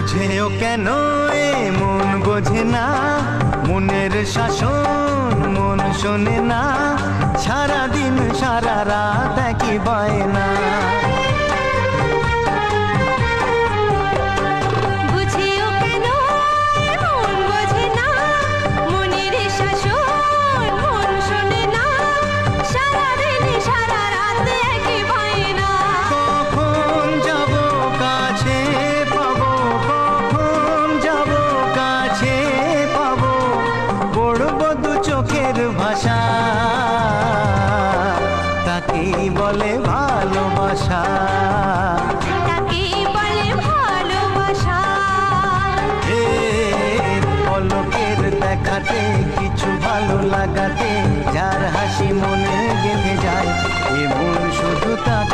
বুঝেও কেন এ মন বোঝে না, মনের শাসন মন শোনে না, সারাদিন সারা রাত একই বায়না। ভাষা তাকেই বলে ভালোবাসা, তাকেই বলে ভালোবাসা। পলকের দেখাতে কিছু ভালো লাগাতে যার হাসি মনে গেঁথে যায়, এ মন শুধু তাকে